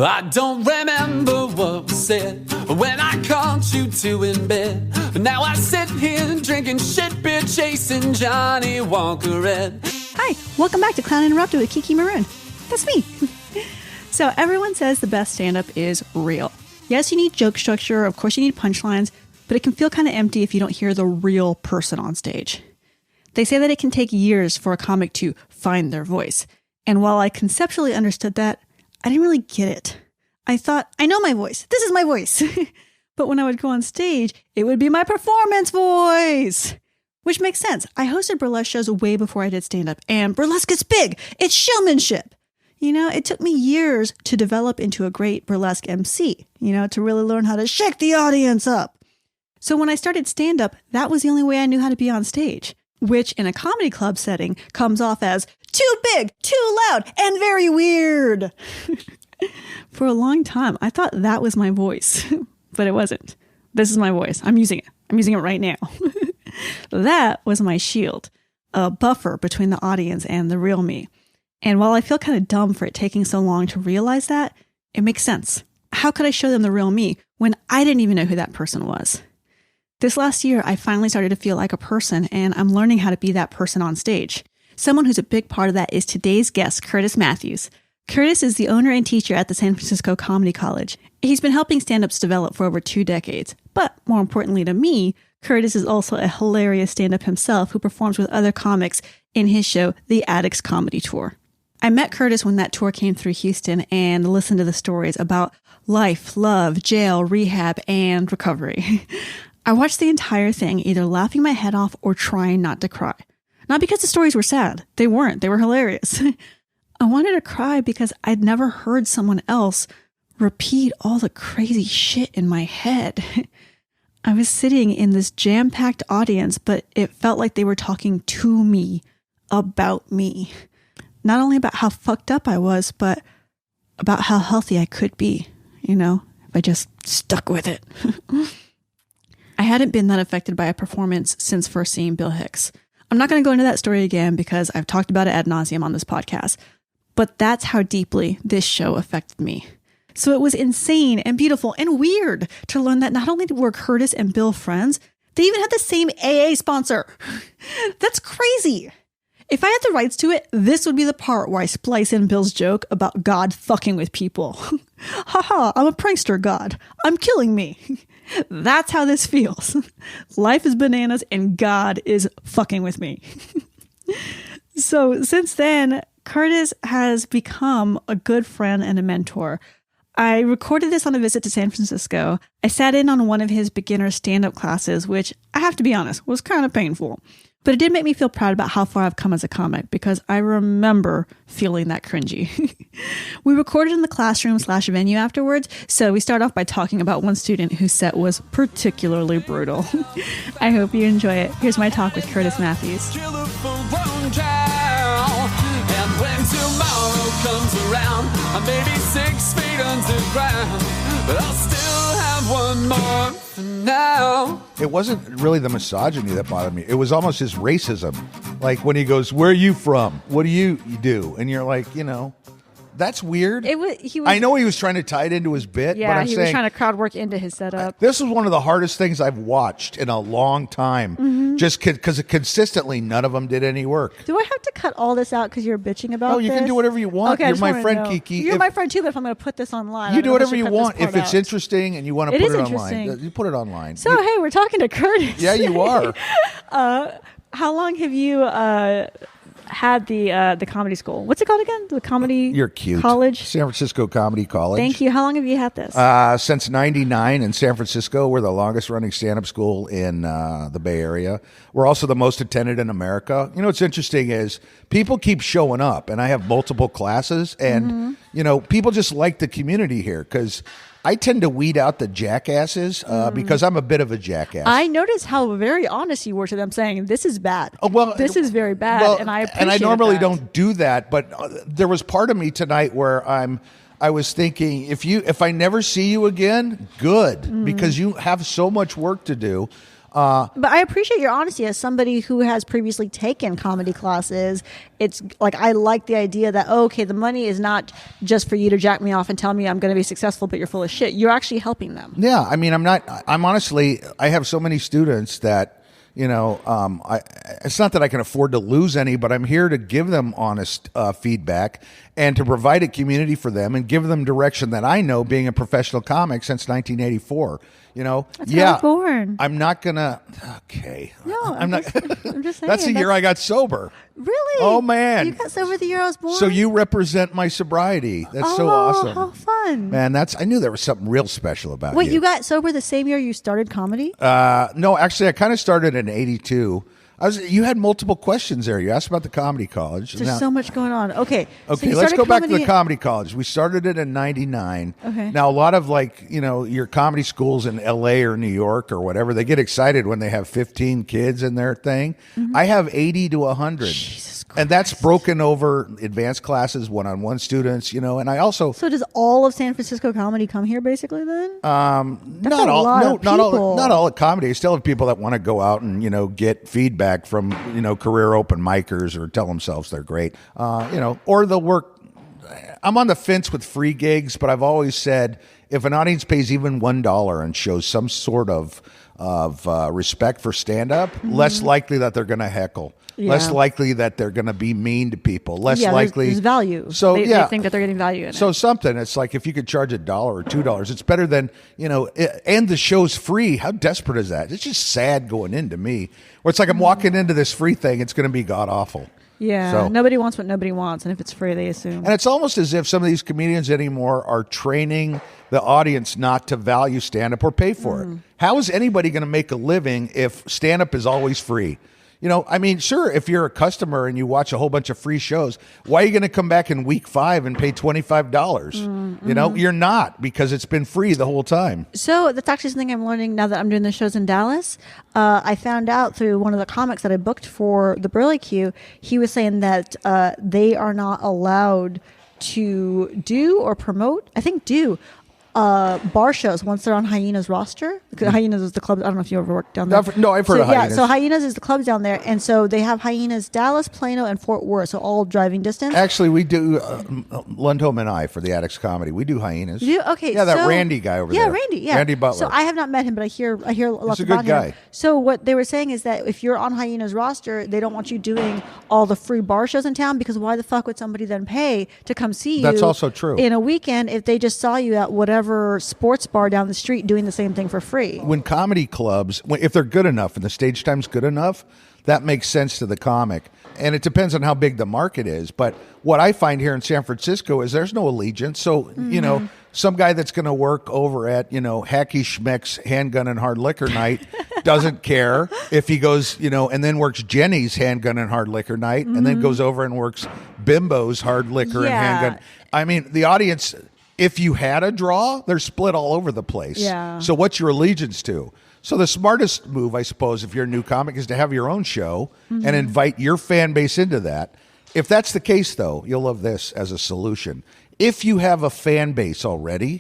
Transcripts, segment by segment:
I don't remember what was said when I caught you two in bed. But now I sit here drinking shit beer, chasing Johnny Walker Red. Hi, welcome back to Clown Interrupted with KiKi Maroon. That's me. So everyone says the best stand-up is real. Yes, you need joke structure. Of course, you need punchlines. But it can feel kind of empty if you don't hear the real person on stage. They say that it can take years for a comic to find their voice. And while I conceptually understood that, I didn't really get it. I thought, I know my voice. This is my voice. But when I would go on stage, it would be my performance voice. Which makes sense. I hosted burlesque shows way before I did stand-up. And burlesque is big. It's showmanship. You know, it took me years to develop into a great burlesque MC, to really learn how to shake the audience up. So when I started stand-up, that was the only way I knew how to be on stage, which in a comedy club setting comes off as too big, too loud, and very weird. For a long time, I thought that was my voice, but it wasn't. This is my voice. I'm using it. I'm using it right now. That was my shield, a buffer between the audience and the real me. And while I feel kind of dumb for it taking so long to realize that, it makes sense. How could I show them the real me when I didn't even know who that person was? This last year, I finally started to feel like a person, and I'm learning how to be that person on stage. Someone who's a big part of that is today's guest, Kurtis Matthews. Kurtis is the owner and teacher at the San Francisco Comedy College. He's been helping stand-ups develop for over 2 decades. But more importantly to me, Kurtis is also a hilarious stand-up himself who performs with other comics in his show, The Addicts Comedy Tour. I met Kurtis when that tour came through Houston and listened to the stories about life, love, jail, rehab, and recovery. I watched the entire thing either laughing my head off or trying not to cry. Not because the stories were sad. They weren't. They were hilarious. I wanted to cry because I'd never heard someone else repeat all the crazy shit in my head. I was sitting in this jam-packed audience, but it felt like they were talking to me, about me. Not only about how fucked up I was, but about how healthy I could be, if I just stuck with it. I hadn't been that affected by a performance since first seeing Bill Hicks. I'm not going to go into that story again because I've talked about it ad nauseum on this podcast, but that's how deeply this show affected me. So it was insane and beautiful and weird to learn that not only were Kurtis and Bill friends, they even had the same AA sponsor. That's crazy. If I had the rights to it, this would be the part where I splice in Bill's joke about God fucking with people. Haha, I'm a prankster God. I'm killing me. That's how this feels. Life is bananas and God is fucking with me. So since then, Kurtis has become a good friend and a mentor. I recorded this on a visit to San Francisco. I sat in on one of his beginner stand-up classes, which I have to be honest, was kind of painful. But it did make me feel proud about how far I've come as a comic because I remember feeling that cringy. We recorded in the classroom/venue afterwards, so we start off by talking about one student whose set was particularly brutal. I hope you enjoy it. Here's my talk with Kurtis Matthews. And when tomorrow comes around, I may be 6 feet underground, but I'll still have one more for now. It wasn't really the misogyny that bothered me. It was almost his racism. Like when he goes, "Where are you from? What do you do?" And you're like, that's weird. I know he was trying to tie it into his bit, but I'm saying... Yeah, he was trying to crowd work into his setup. This is one of the hardest things I've watched in a long time, just because consistently none of them did any work. Do I have to cut all this out because you're bitching about this? Oh, you can do whatever you want. Okay, You're my friend, KiKi. You're my friend too, but if I'm going to put this online... You do whatever you want. If it's interesting and you want to put it online, you put it online. So, hey, we're talking to Kurtis. Yeah, you are. How long have you... had the comedy school. What's it called again? The comedy You're cute. College? San Francisco Comedy College. Thank you. How long have you had this? Since 99 in San Francisco. We're the longest running stand-up school in the Bay Area. We're also the most attended in America. What's interesting is people keep showing up, and I have multiple classes, and, people just like the community here because I tend to weed out the jackasses because I'm a bit of a jackass. I noticed how very honest you were to them saying, this is bad. This is very bad, and I appreciate And I normally that. don't do that, but there was part of me tonight where I was thinking, if I never see you again, good, because you have so much work to do. But I appreciate your honesty as somebody who has previously taken comedy classes. It's like, I like the idea that, okay, the money is not just for you to jack me off and tell me I'm going to be successful, but you're full of shit. You're actually helping them. Yeah, I mean, I'm honestly, I have so many students that, it's not that I can afford to lose any, but I'm here to give them honest feedback and to provide a community for them and give them direction that I know, being a professional comic since 1984. That's how I was born. I'm not gonna. Okay, No, I'm not. I'm just saying. That's the year I got sober. Really? Oh man, you got sober the year I was born. So you represent my sobriety. That's so awesome. How fun, man! I knew there was something real special about Wait, you. you got sober the same year you started comedy? No, actually, I kind of started in '82. You had multiple questions there. You asked about the comedy college. There's so much going on. Okay. Okay, let's go back to the comedy college. We started it in '99. Okay. Now, a lot of your comedy schools in LA or New York or whatever, they get excited when they have 15 kids in their thing. Mm-hmm. I have 80 to 100. Jesus Christ. And that's broken over advanced classes, one-on-one students, and I also... So does all of San Francisco comedy come here basically then? Not all at comedy. I still have people that want to go out and, get feedback from, career open micers or tell themselves they're great, or they'll work. I'm on the fence with free gigs, but I've always said if an audience pays even $1 and shows some sort of respect for stand-up, less likely that they're going to heckle. Yeah. Less likely that they're going to be mean to people. Less likely. There's value. So they think that they're getting value in it. So something. It's like if you could charge $1 or $2, it's better than and the show's free. How desperate is that? It's just sad going into me. Where it's like I'm walking into this free thing. It's going to be god awful. Yeah. So, nobody wants what nobody wants, and if it's free, they assume. And it's almost as if some of these comedians anymore are training the audience not to value stand-up or pay for it. How is anybody going to make a living if stand-up is always free? Sure, if you're a customer and you watch a whole bunch of free shows, why are you going to come back in week 5 and pay $25? You're not, because it's been free the whole time. So that's actually something I'm learning now that I'm doing the shows in Dallas. I found out through one of the comics that I booked for the Burlesque. He was saying that they are not allowed to do or promote, bar shows once they're on Hyena's roster. Hyena's is the club. I don't know if you ever worked down there. No, I've heard of Hyena's. Yeah, so Hyena's is the club down there, and so they have Hyena's Dallas, Plano, and Fort Worth, so all driving distance. Actually, we do Lundholm and I for the Addicts Comedy. We do Hyena's. You do? Okay, yeah, that Randy guy over there. Yeah, Randy. Yeah, Randy Butler. So I have not met him, but I hear lots about him. He's a good guy. So what they were saying is that if you're on Hyena's roster, they don't want you doing all the free bar shows in town, because why the fuck would somebody then pay to come see you? That's also true. In a weekend, if they just saw you at whatever sports bar down the street doing the same thing for free. When comedy clubs, if they're good enough and the stage time's good enough, that makes sense to the comic. And it depends on how big the market is. But what I find here in San Francisco is there's no allegiance. So, some guy that's going to work over at, Hacky Schmeck's Handgun and Hard Liquor Night doesn't care if he goes, and then works Jenny's Handgun and Hard Liquor Night and then goes over and works Bimbo's Hard Liquor and Handgun. I mean, the audience... If you had a draw, they're split all over the place. Yeah. So what's your allegiance to? So the smartest move, I suppose, if you're a new comic, is to have your own show and invite your fan base into that. If that's the case, though, you'll love this as a solution. If you have a fan base already,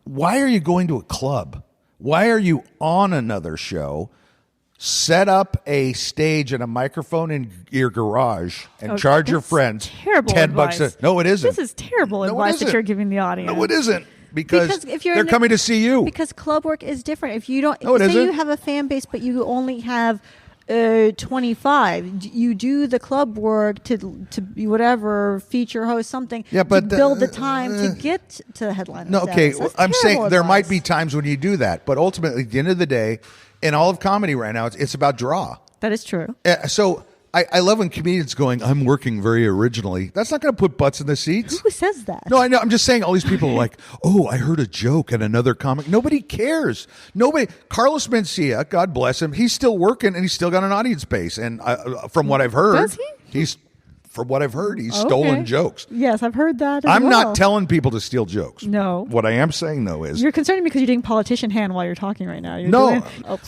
why are you going to a club? Why are you on another show? Set up a stage and a microphone in your garage and charge your friends $10. No, it isn't. This is terrible advice that you're giving the audience. No, it isn't. Because if they're coming to see you. Because club work is different. If you don't, say you have a fan base, but you only have 25, you do the club work to whatever feature host something. Yeah, but to build the time to get to the headline. No, okay. Well, I'm saying there might be times when you do that, but ultimately, at the end of the day, in all of comedy right now, it's about draw. That is true. So I love when comedians going, I'm working very originally. That's not going to put butts in the seats. Who says that? No, I know. I'm just saying all these people are like, oh, I heard a joke and another comic. Nobody cares. Carlos Mencia, God bless him, he's still working and he's still got an audience base. And from what I've heard, does he? He's For what I've heard, he's stolen jokes. Yes, I've heard that. I'm not telling people to steal jokes. No. What I am saying though is you're concerning me because you're doing politician hand while you're talking right now.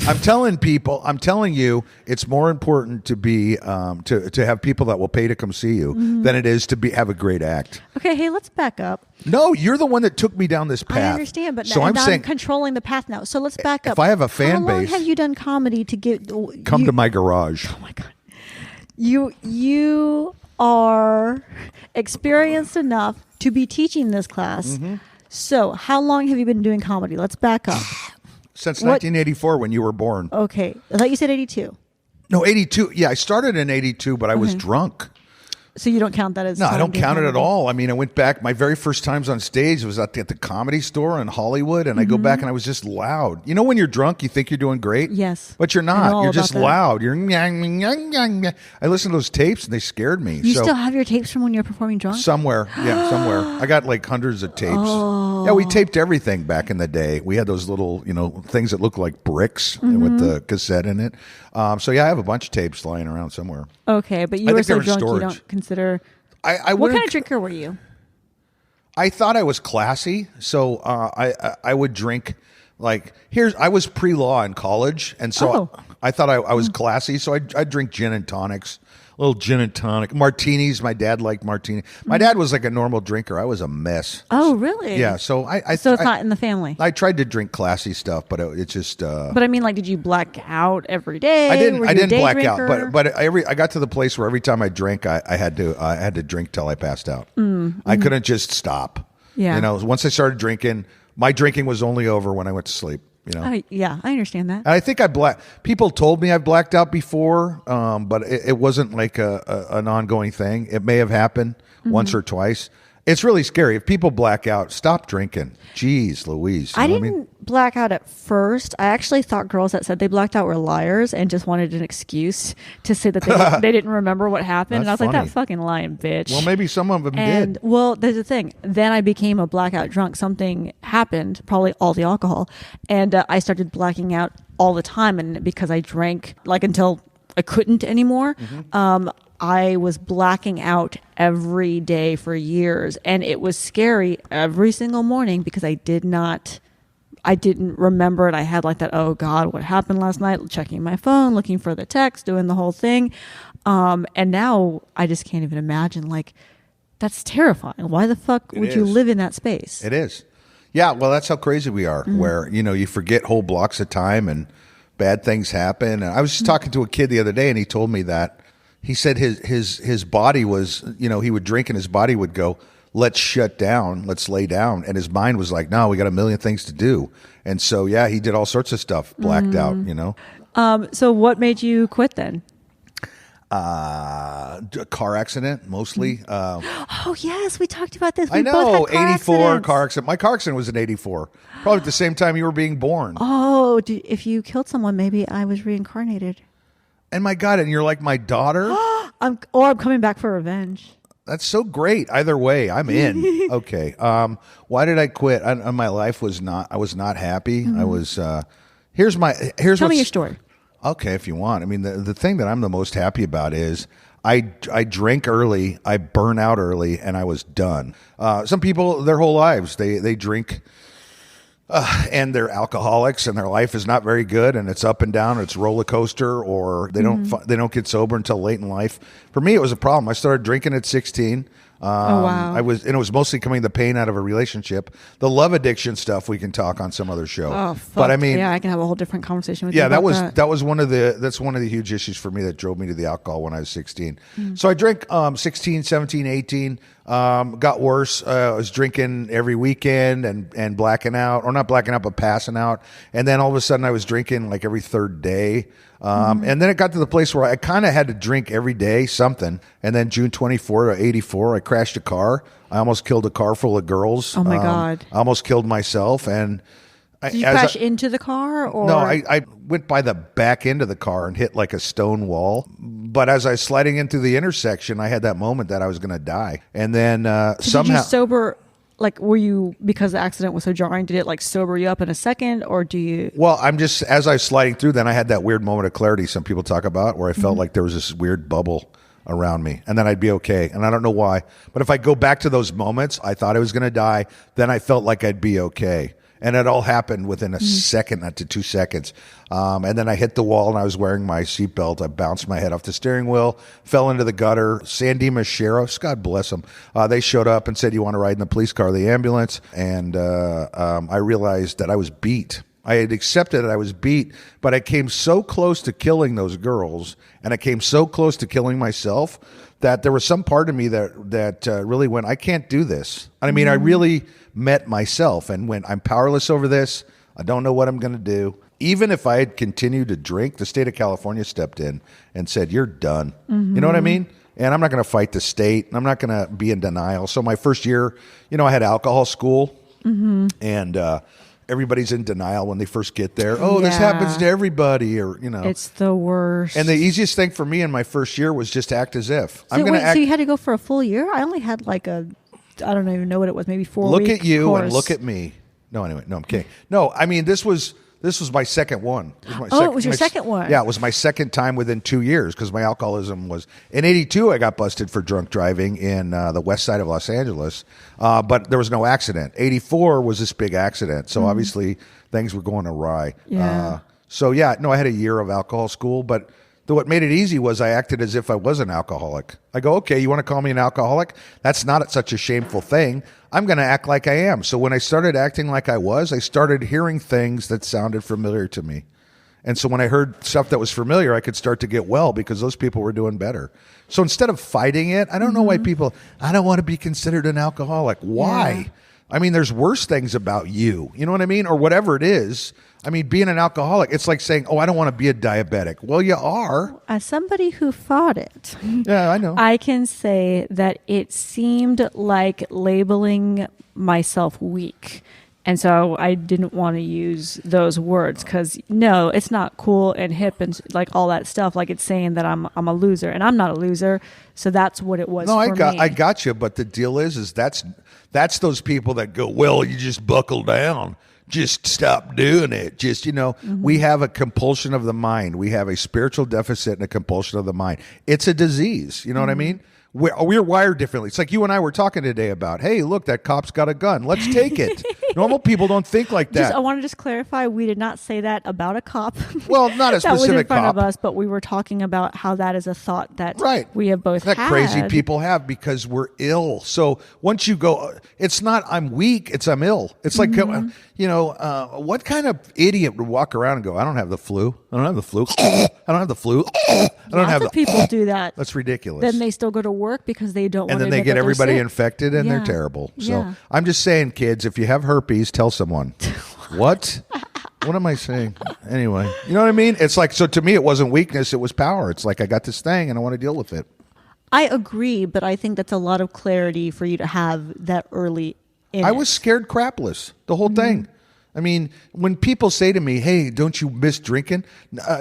I'm telling you, it's more important to be to have people that will pay to come see you than it is to have a great act. Okay, hey, let's back up. No, you're the one that took me down this path. I understand, but so now I'm saying, I'm controlling the path now. So let's back up. If I have a fan How long base, have you done comedy to get? Come to my garage. Oh my God, you are experienced enough to be teaching this class. So how long have you been doing comedy? Let's back up. Since 1984, when you were born. Okay, I thought you said 82. No, 82. Yeah, I started in 82, but I was drunk. So you don't count that as... No, I don't count it at all. I mean, I went back, my very first times on stage was at the Comedy Store in Hollywood, and I go back and I was just loud. You know when you're drunk, you think you're doing great? Yes. But you're not. You're just loud. You're... I listened to those tapes, and they scared me. You still have your tapes from when you were performing drunk? Somewhere. Yeah, somewhere. I got like hundreds of tapes. Yeah, we taped everything back in the day. We had those little, things that look like bricks with the cassette in it. So yeah, I have a bunch of tapes lying around somewhere. Okay, but you were so drunk you don't consider... What kind of drinker were you? I thought I was classy, so I would drink I was pre-law in college, and so I thought I was classy, so I'd drink gin and tonics. Little gin and tonic. Martinis. My dad liked martini. My dad was like a normal drinker. I was a mess. Oh, really? Yeah. So So it's not in the family. I tried to drink classy stuff, but it just. But I mean, did you black out every day? I didn't black out, but I got to the place where every time I drank, I had to drink till I passed out. I couldn't just stop. Yeah. Once I started drinking, my drinking was only over when I went to sleep. Yeah, I understand that. And I think people told me I blacked out before, but it wasn't like an ongoing thing. It may have happened once or twice. It's really scary. If people black out, stop drinking. Jeez Louise. I didn't black out at first. I actually thought girls that said they blacked out were liars and just wanted an excuse to say that they didn't remember what happened. And I was like, that fucking lying bitch. Well, maybe some of them did. Well, there's the thing. Then I became a blackout drunk. Something happened, probably all the alcohol. And I started blacking out all the time. And because I drank until I couldn't anymore, I was blacking out every day for years, and it was scary every single morning because I didn't remember it. I had that, oh God, what happened last night? Checking my phone, looking for the text, doing the whole thing. And now I just can't even imagine, that's terrifying. Why the fuck would you live in that space? It is. Yeah. Well, that's how crazy we are, where, you forget whole blocks of time and bad things happen. And I was just talking to a kid the other day, and he told me that he said his body was, he would drink and his body would go, let's shut down, let's lay down. And his mind was like, no, we got a million things to do. And so, yeah, he did all sorts of stuff, blacked out, So what made you quit then? A car accident, mostly. Oh, yes, we talked about this. I know, 84 car accident. My car accident was in 84, probably at the same time you were being born. Oh, if you killed someone, maybe I was reincarnated. And my God, and you're like my daughter? I'm coming back for revenge. That's so great. Either way, I'm in. Okay. Why did I quit? My life was not, I was not happy. I was, here's Tell me your story. Okay, if you want. I mean, the thing that I'm the most happy about is I drank early, I burn out early, and I was done. Some people, their whole lives, they drink and they're alcoholics, and their life is not very good, and it's up and down, it's roller coaster, or they don't get sober until late in life. For me, it was a problem. I started drinking at 16. Wow. It was mostly coming the pain out of a relationship. The love addiction stuff we can talk on some other show. Oh, fuck. But I mean, yeah, I can have a whole different conversation with you. Yeah, about that was one of the huge issues for me that drove me to the alcohol when I was 16. So I drank 16, 17, 18. Got worse. I was drinking every weekend and blacking out, or not blacking out, but passing out. And then all of a sudden I was drinking every third day. And then it got to the place where I kind of had to drink every day something. And then June 24 of 84, I crashed a car. I almost killed a car full of girls. Oh my God. I almost killed myself. And did you crash into the car? Or? No, I went by the back end of the car and hit a stone wall. But as I was sliding into the intersection, I had that moment that I was going to die. And then somehow... Did you sober... were you, because the accident was so jarring, did it sober you up in a second, or do you? Well, as I was sliding through, then I had that weird moment of clarity some people talk about, where I felt like there was this weird bubble around me, and then I'd be okay. And I don't know why, but if I go back to those moments, I thought I was going to die. Then I felt like I'd be okay. And it all happened within a second, not to 2 seconds. And then I hit the wall, and I was wearing my seatbelt. I bounced my head off the steering wheel, fell into the gutter. San Dimas sheriffs, God bless them, they showed up and said, "You want to ride in the police car, the ambulance?" And I realized that I was beat. I had accepted that I was beat, but I came so close to killing those girls, and I came so close to killing myself that there was some part of me that really went, I can't do this. I mean, I really met myself and went, I'm powerless over this. I don't know what I'm going to do. Even if I had continued to drink, the state of California stepped in and said, you're done. You know what I mean? And I'm not going to fight the state, and I'm not going to be in denial. So my first year, I had alcohol school, and everybody's in denial when they first get there. Oh, this happens to everybody, or it's the worst. And the easiest thing for me in my first year was just act as if I'm going to act. So you had to go for a full year? I only had I don't even know what it was, maybe 4 weeks. Look at you course. And look at me. No, anyway, no, I'm kidding. No, I mean this was my second one. It was your second one. Yeah, it was my second time within 2 years, because my alcoholism was in '82. I got busted for drunk driving in the west side of Los Angeles, but there was no accident. '84 was this big accident, so obviously things were going awry. Yeah. I had a year of alcohol school, but what made it easy was I acted as if I was an alcoholic. I go, okay, you want to call me an alcoholic? That's not such a shameful thing. I'm going to act like I am. So when I started acting like I was, I started hearing things that sounded familiar to me. And so when I heard stuff that was familiar, I could start to get well, because those people were doing better. So instead of fighting it, I don't know why people, I don't want to be considered an alcoholic. Why? Yeah. I mean, there's worse things about you. You know what I mean? Or whatever it is. I mean, being an alcoholic, it's like saying, oh, I don't want to be a diabetic. Well, you are. As somebody who fought it, yeah, I know. I can say that it seemed like labeling myself weak. And so I didn't want to use those words, because no, it's not cool and hip and all that stuff. Like, it's saying that I'm a loser, and I'm not a loser. So that's what it was. No, I got you. But the deal is that's those people that go, well, you just buckle down. Just stop doing it. Just, we have a compulsion of the mind. We have a spiritual deficit and a compulsion of the mind. It's a disease. You know what I mean? We're wired differently. It's like you and I were talking today about, hey, look, that cop's got a gun. Let's take it. Normal people don't think like that. I want to just clarify, we did not say that about a cop. Well, not a specific cop. That was in front of us, but we were talking about how that is a thought that we have both had. That crazy people have, because we're ill. So once you go, it's not I'm weak, it's I'm ill. It's like, what kind of idiot would walk around and go, I don't have the flu. I don't have the flu. I don't have the flu. I don't have the... people do that. That's ridiculous. Then they still go to work because they don't want to. And then they get everybody infected, and they're terrible. So I'm just saying, kids, if you have herpes, tell someone. What? What am I saying? Anyway, you know what I mean? It's like, so to me, it wasn't weakness, it was power. It's like, I got this thing and I want to deal with it. I agree, but I think that's a lot of clarity for you to have that early in I was scared crapless, the whole thing. I mean, when people say to me, hey, don't you miss drinking?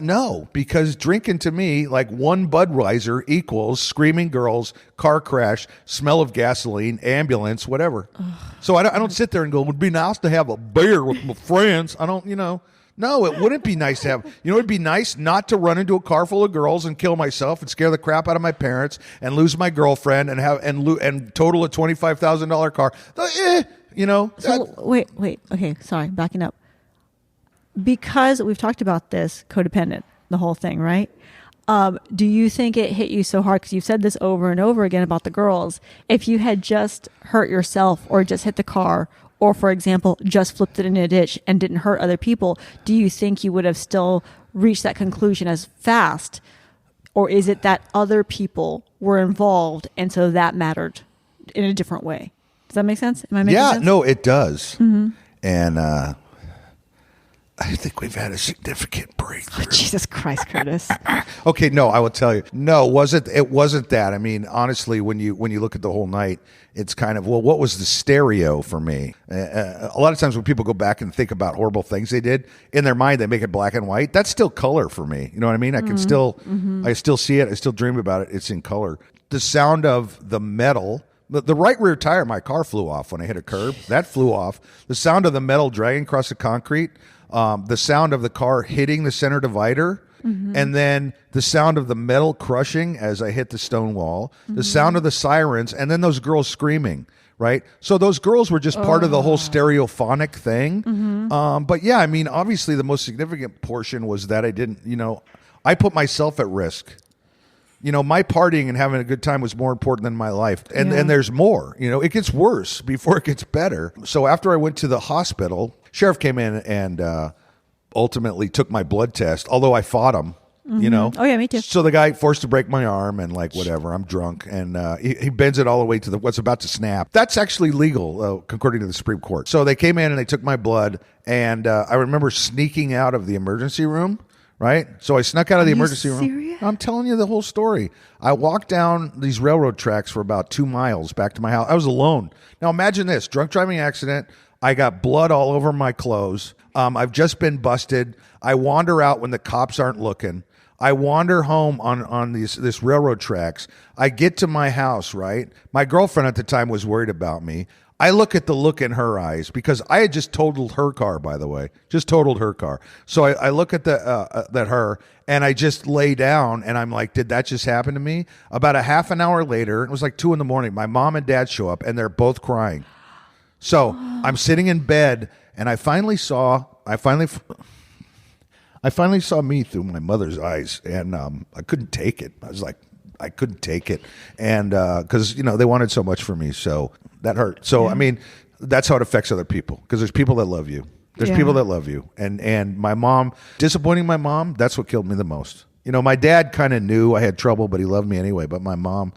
No, because drinking to me, like one Budweiser equals screaming girls, car crash, smell of gasoline, ambulance, whatever. So I don't sit there and go, it would be nice to have a beer with my friends. I don't, No, it wouldn't be nice to have. It'd be nice not to run into a car full of girls and kill myself and scare the crap out of my parents and lose my girlfriend and total a $25,000 car. So wait. Okay, sorry, backing up. Because we've talked about this, codependent, the whole thing, right? Do you think it hit you so hard, because you've said this over and over again about the girls, if you had just hurt yourself or just hit the car, or for example, just flipped it in a ditch and didn't hurt other people, do you think you would have still reached that conclusion as fast? Or is it that other people were involved and so that mattered in a different way? Does that make sense? Am I making sense? Yeah, no, it does. And I think we've had a significant breakthrough. Oh, Jesus Christ, Kurtis. Okay, no, I will tell you. No, it wasn't that. I mean, honestly, when you look at the whole night, it's kind of, well, what was the stereo for me? A lot of times when people go back and think about horrible things they did, in their mind they make it black and white. That's still color for me. You know what I mean? I can still, I still see it. I still dream about it. It's in color. The sound of the metal. The right rear tire of my car flew off when I hit a curb. That flew off. The sound of the metal dragging across the concrete. The sound of the car hitting the center divider. And then the sound of the metal crushing as I hit the stone wall, the sound of the sirens, and then those girls screaming, right? So those girls were just part of the whole stereophonic thing. But yeah, I mean, obviously the most significant portion was that I didn't, I put myself at risk. My partying and having a good time was more important than my life. And there's more. It gets worse before it gets better. So after I went to the hospital, sheriff came in and ultimately took my blood test, although I fought him. Oh yeah, me too. So the guy forced to break my arm and whatever, I'm drunk, and he bends it all the way to what's about to snap. That's actually legal according to the Supreme Court. So they came in and they took my blood, and I remember sneaking out of the emergency room. Right? So I snuck out of the emergency room. I'm telling you the whole story. I walked down these railroad tracks for about 2 miles back to my house. I was alone. Now imagine this, drunk driving accident. I got blood all over my clothes. I've just been busted. I wander out when the cops aren't looking. I wander home on this railroad tracks. I get to my house, right? My girlfriend at the time was worried about me. I look at the look in her eyes because I had just totaled her car, by the way, just totaled her car. So I look at that her and I just lay down and I'm like, did that just happen to me? About a half an hour later, it was like 2 a.m. My mom and dad show up and they're both crying. So I'm sitting in bed and I finally saw me through my mother's eyes and I couldn't take it. I couldn't take it. And because, they wanted so much for me. So that hurt. So, I mean, that's how it affects other people because there's people that love you. There's people that love you. And my mom, disappointing my mom, that's what killed me the most. My dad kind of knew I had trouble, but he loved me anyway. But my mom,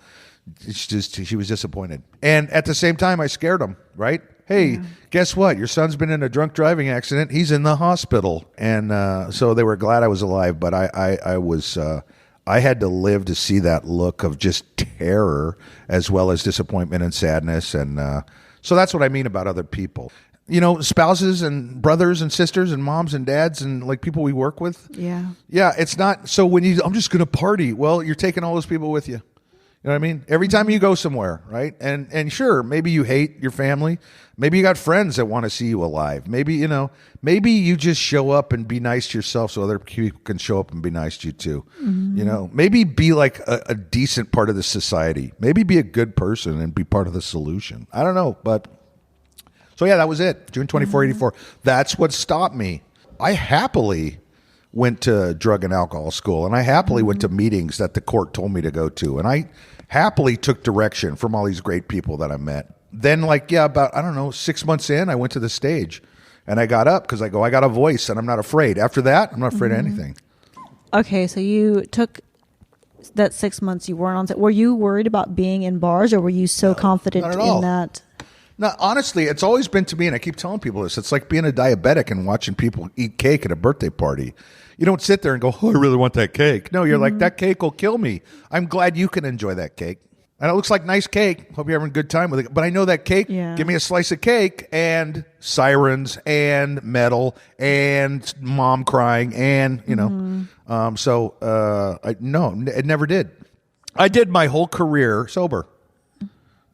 she was disappointed. And at the same time, I scared him, right? Hey, guess what? Your son's been in a drunk driving accident. He's in the hospital. And so they were glad I was alive. But I had to live to see that look of just terror as well as disappointment and sadness. And so that's what I mean about other people. Spouses and brothers and sisters and moms and dads and people we work with. Yeah. Yeah, it's not. So when I'm just going to party, well, you're taking all those people with you. You know what I mean? Every time you go somewhere, right? And sure, maybe you hate your family. Maybe you got friends that want to see you alive. Maybe you just show up and be nice to yourself so other people can show up and be nice to you too. Maybe be like a decent part of the society. Maybe be a good person and be part of the solution. I don't know, but so yeah, that was it. June 24, 84. That's what stopped me. I happily went to drug and alcohol school, and I happily went to meetings that the court told me to go to, and I happily took direction from all these great people that I met. Then about 6 months in, I went to the stage and I got up because I got a voice and I'm not afraid. After that, I'm not afraid of anything. Okay, so you took that 6 months you weren't on set. Were you worried about being in bars, or were you so confident in that? No, honestly, it's always been to me, and I keep telling people this, it's like being a diabetic and watching people eat cake at a birthday party. You don't sit there and go, oh, I really want that cake. No, you're like, that cake will kill me. I'm glad you can enjoy that cake. And it looks like nice cake. Hope you're having a good time with it. But I know that cake, give me a slice of cake and sirens and metal and mom crying and, no, it never did. I did my whole career sober.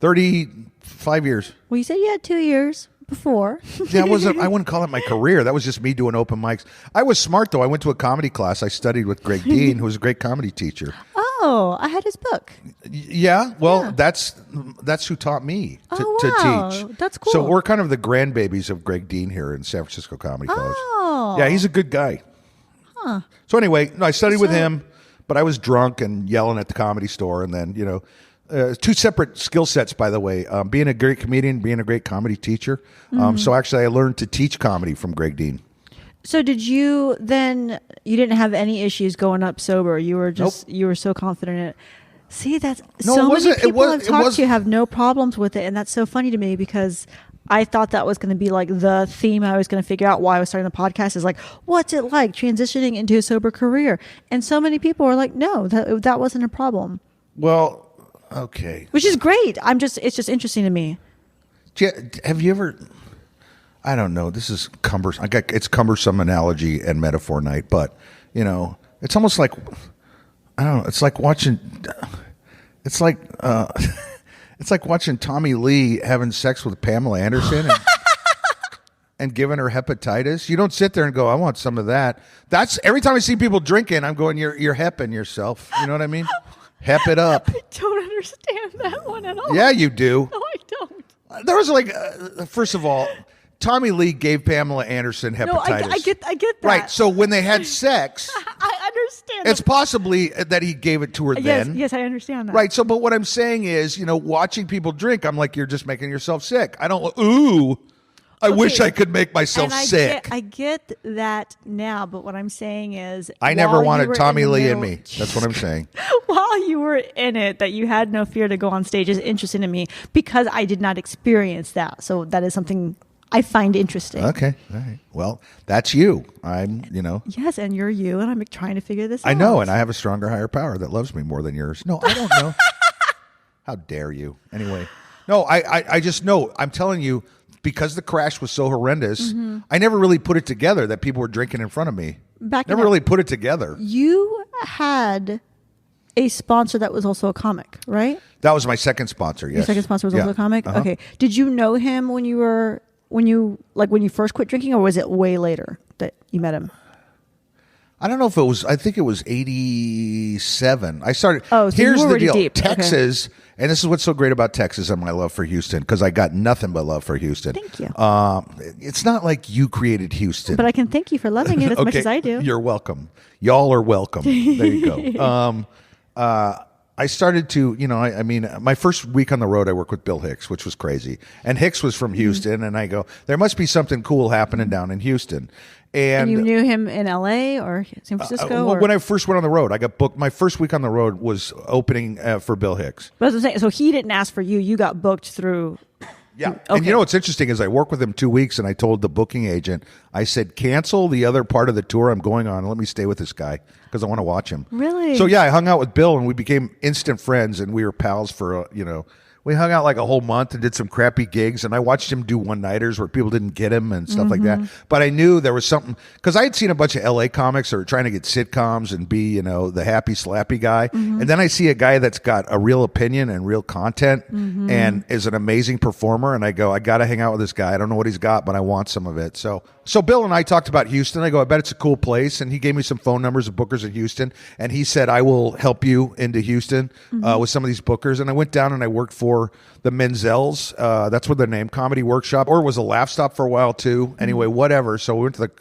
35 years. Well, you said you had 2 years before. Yeah, I wouldn't call it my career. That was just me doing open mics. I was smart, though. I went to a comedy class. I studied with Greg Dean, who was a great comedy teacher. Oh, I had his book. Yeah, well, that's who taught me to teach. That's cool. So we're kind of the grandbabies of Greg Dean here in San Francisco Comedy College. Oh. Yeah, he's a good guy. Huh. So anyway, I studied with him, but I was drunk and yelling at the Comedy Store, and then, two separate skill sets, by the way. Being a great comedian, being a great comedy teacher. So actually, I learned to teach comedy from Greg Dean. So did you then? You didn't have any issues going up sober. You were just you were so confident in it. See, that's so many people I've talked to have no problems with it, and that's so funny to me because I thought that was going to be like the theme. I was going to figure out why I was starting the podcast is like, what's it like transitioning into a sober career? And so many people are like, no, that wasn't a problem. Well, okay, which is great. It's just interesting to me. Have you ever? I don't know. This is cumbersome. It's cumbersome analogy and metaphor night, but it's almost like I don't know. It's like watching. It's like it's like watching Tommy Lee having sex with Pamela Anderson, and giving her hepatitis. You don't sit there and go, I want some of that. That's every time I see people drinking, I'm going, you're hepping yourself. You know what I mean? Hep it up. I don't understand that one at all. Yeah, you do. No, I don't. There was like, first of all, Tommy Lee gave Pamela Anderson hepatitis. No, I get that. Right. So when they had sex, I understand. it's possibly that he gave it to her then. Yes, I understand that. Right. So, but what I'm saying is, watching people drink, I'm like, you're just making yourself sick. I don't. Ooh, I wish I could make myself sick. I get that now, but what I'm saying is, I never wanted Tommy Lee in me. That's what I'm saying. While you were in it, that you had no fear to go on stage is interesting to me because I did not experience that. So that is something I find interesting. Okay. All right. Well, that's you. I'm. Yes, and you're you, and I'm trying to figure this out. I know, and I have a stronger, higher power that loves me more than yours. No, I don't know. How dare you? Anyway, no, I just know. I'm telling you. Because the crash was so horrendous, I never really put it together that people were drinking in front of me. Never really put it together. You had a sponsor that was also a comic, right? That was my second sponsor, yes. Your second sponsor was also a comic? Uh-huh. Okay. Did you know him when you first quit drinking, or was it way later that you met him? I don't know if it was, I think it was 87. I started, so here's you were the deal. deep. Texas, okay. And this is what's so great about Texas and my love for Houston, because I got nothing but love for Houston. Thank you. It's not like you created Houston. But I can thank you for loving it as much as I do. You're welcome. Y'all are welcome. There you go. I started to, my first week on the road, I worked with Bill Hicks, which was crazy. And Hicks was from Houston, and I go, there must be something cool happening down in Houston. And you knew him in L.A. or San Francisco? When I first went on the road, I got booked. My first week on the road was opening for Bill Hicks. But I was saying, so he didn't ask for you. You got booked through... Yeah. Okay. And what's interesting is I worked with him 2 weeks, and I told the booking agent, I said, cancel the other part of the tour I'm going on and let me stay with this guy because I want to watch him. Really? So, yeah, I hung out with Bill, and we became instant friends, and we were pals for, we hung out like a whole month and did some crappy gigs, and I watched him do one-nighters where people didn't get him and stuff like that. But I knew there was something, because I had seen a bunch of L.A. comics that were trying to get sitcoms and be, the happy, slappy guy. And then I see a guy that's got a real opinion and real content and is an amazing performer, and I go, I got to hang out with this guy. I don't know what he's got, but I want some of it. So Bill and I talked about Houston. I go, I bet it's a cool place. And he gave me some phone numbers of bookers in Houston. And he said, I will help you into Houston with some of these bookers. And I went down and I worked for the Menzels. That's what their name, Comedy Workshop. Or it was a Laugh Stop for a while too. Anyway, whatever. So we went to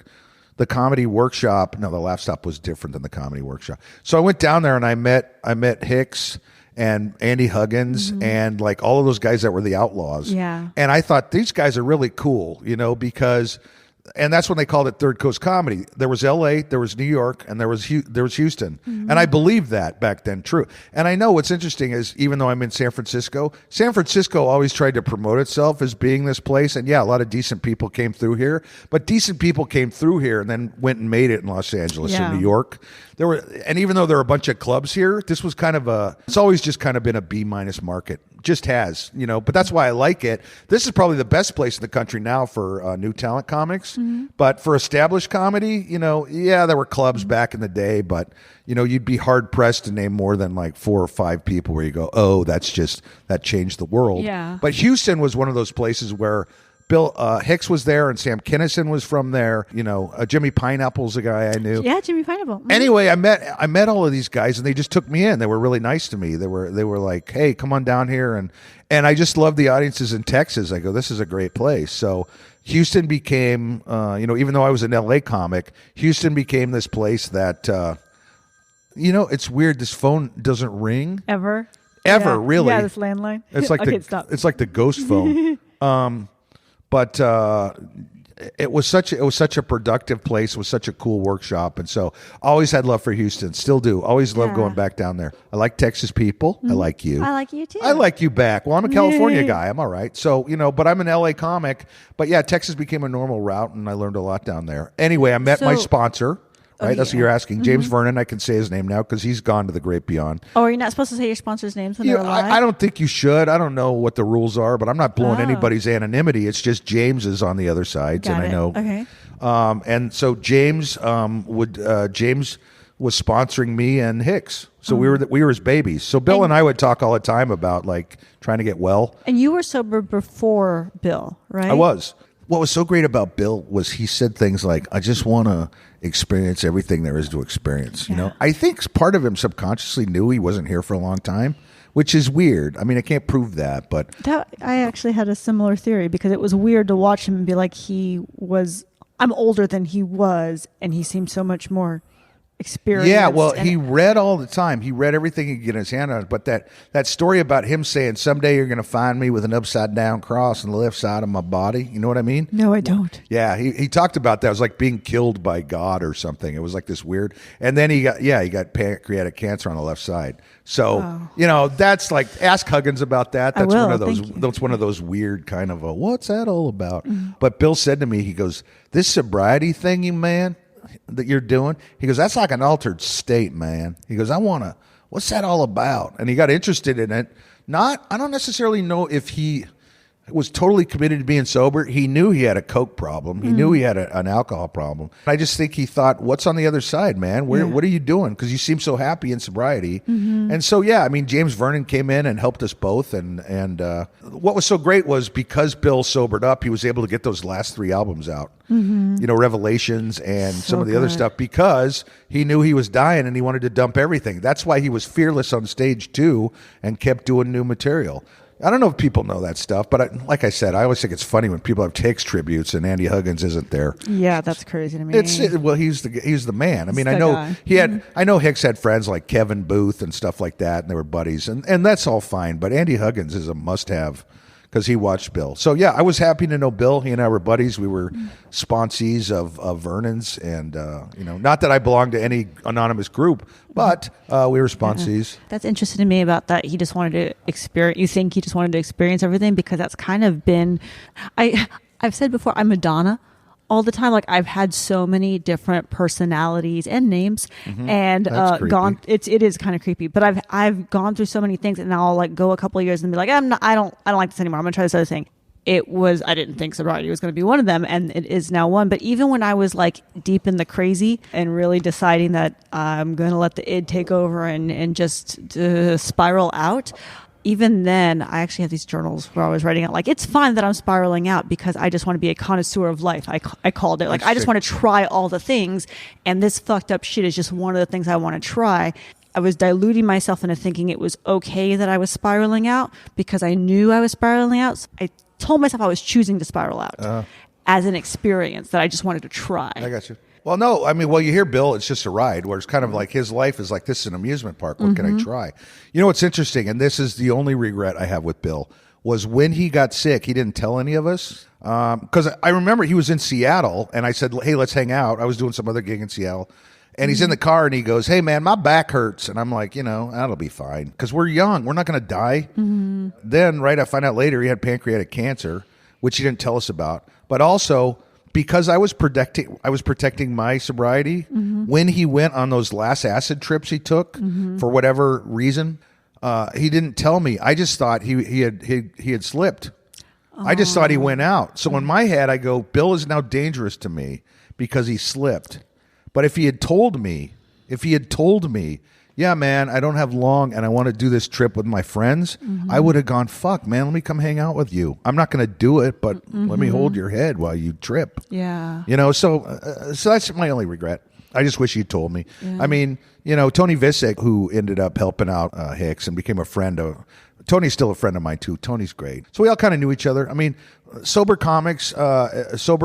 the Comedy Workshop. No, the Laugh Stop was different than the Comedy Workshop. So I went down there and I met Hicks and Andy Huggins and like all of those guys that were the Outlaws. Yeah. And I thought these guys are really cool, because... And that's when they called it Third Coast Comedy. There was L.A., there was New York, and there was Houston. And I believed that back then, true. And I know what's interesting is, even though I'm in San Francisco always tried to promote itself as being this place. And yeah, a lot of decent people came through here. But decent people came through here and then went and made it in Los Angeles and New York. And even though there are a bunch of clubs here, this was it's always just kind of been a B- market. Just has, but that's why I like it. This is probably the best place in the country now for new talent comics. But for established comedy, there were clubs back in the day, but you'd be hard pressed to name more than like 4 or 5 people where you go, oh, that changed the world. Yeah. But Houston was one of those places where Bill Hicks was there, and Sam Kinison was from there. Jimmy Pineapple's a guy I knew. Yeah, Jimmy Pineapple. Anyway, I met all of these guys, and they just took me in. They were really nice to me. They were like, "Hey, come on down here," and I just love the audiences in Texas. I go, "This is a great place." So Houston became, even though I was an LA comic, Houston became this place that, it's weird. This phone doesn't ring ever, really. Yeah, this landline. It's like it's like the ghost phone. But it was such a productive place. It was such a cool workshop, and so always had love for Houston. Still do. Always love going back down there. I like Texas people. I like you. I like you too. I like you back. Well, I'm a California guy. I'm all right. So but I'm an LA comic. But yeah, Texas became a normal route, and I learned a lot down there. Anyway, I met my sponsor. Right, that's what you're asking. James Vernon, I can say his name now because he's gone to the great beyond. Oh, are you not supposed to say your sponsors' names when they're alive? I don't think you should. I don't know what the rules are, but I'm not blowing anybody's anonymity. It's just James is on the other side, and I know. Okay. And so James James was sponsoring me and Hicks, so we were his babies. So Bill and I would talk all the time about like trying to get well. And you were sober before Bill, right? I was. what was so great about Bill was he said things like, I just want to experience everything there is to experience. You know, I think part of him subconsciously knew he wasn't here for a long time, which is weird. I mean, I can't prove that, but I actually had a similar theory because it was weird to watch him and be like, I'm older than he was, and he seemed so much more experienced. Yeah, well, he read all the time. He read everything he could get his hand on. But that story about him saying, someday you're going to find me with an upside down cross on the left side of my body. You know what I mean? No, I don't. Yeah, he talked about that. It was like being killed by God or something. It was like this weird. And then he got pancreatic cancer on the left side. So, you know, that's like, ask Huggins about that. That's one of those weird kind of what's that all about? But Bill said to me, he goes, this sobriety thing, you man, that you're doing, he goes, that's like an altered state, man. He goes, what's that all about? And he got interested in it. I don't necessarily know if he was totally committed to being sober. He knew he had a coke problem. He knew he had an alcohol problem. I just think he thought, what's on the other side, man? What are you doing? Because you seem so happy in sobriety. And so, yeah, I mean, James Vernon came in and helped us both. And what was so great was because Bill sobered up, he was able to get those last 3 albums out. You know, Revelations and some of the other stuff, because he knew he was dying and he wanted to dump everything. That's why he was fearless on stage too and kept doing new material. I don't know if people know that stuff, but like I said, I always think it's funny when people have Takes tributes and Andy Huggins isn't there. Yeah, that's crazy to me. He's the man. I mean, I know I know Hicks had friends like Kevin Booth and stuff like that, and they were buddies, and that's all fine. But Andy Huggins is a must-have because he watched Bill. So yeah, I was happy to know Bill. He and I were buddies. We were sponsees of Vernon's, and you know, not that I belonged to any anonymous group, but we were sponsees. That's interesting to me about that. He just wanted to experience. You think he just wanted to experience everything, because that's kind of been. I've said before, I'm Madonna all the time. Like, I've had so many different personalities and names, and gone. It is kind of creepy, but I've gone through so many things, and I'll like go a couple of years and be like, I don't like this anymore. I'm gonna try this other thing. I didn't think sobriety was going to be one of them, and it is now one. But even when I was like deep in the crazy and really deciding that I'm going to let the id take over and just spiral out, even then, I actually have these journals where I was writing out, like, it's fine that I'm spiraling out because I just want to be a connoisseur of life. I called it. Like, I just want to try all the things, and this fucked up shit is just one of the things I want to try. I was diluting myself into thinking it was okay that I was spiraling out because I knew I was spiraling out. So I told myself I was choosing to spiral out as an experience that I just wanted to try. I got you. Well, no, I mean, you hear Bill, it's just a ride, where it's kind of like his life is like, this is an amusement park. What can I try? You know what's interesting, and this is the only regret I have with Bill, was when he got sick, he didn't tell any of us. Because I remember he was in Seattle, and I said, hey, let's hang out. I was doing some other gig in Seattle. And he's in the car, and he goes, hey, man, my back hurts. And I'm like, you know, that'll be fine. Because we're young. We're not going to die. Then, I find out later he had pancreatic cancer, which he didn't tell us about. But also, because I was protecting my sobriety, when he went on those last acid trips he took, for whatever reason, he didn't tell me. I just thought he had slipped. I just thought he went out. So in my head, I go, Bill is now dangerous to me because he slipped. But if he had told me, yeah, man, I don't have long and I want to do this trip with my friends, I would have gone, fuck, man, let me come hang out with you. I'm not going to do it, but let me hold your head while you trip. Yeah. You know, so that's my only regret. I just wish he'd told me. Yeah. I mean, you know, Tony Visick, who ended up helping out Hicks and became a friend of, Tony's still a friend of mine too. Tony's great. So we all kind of knew each other. I mean, sober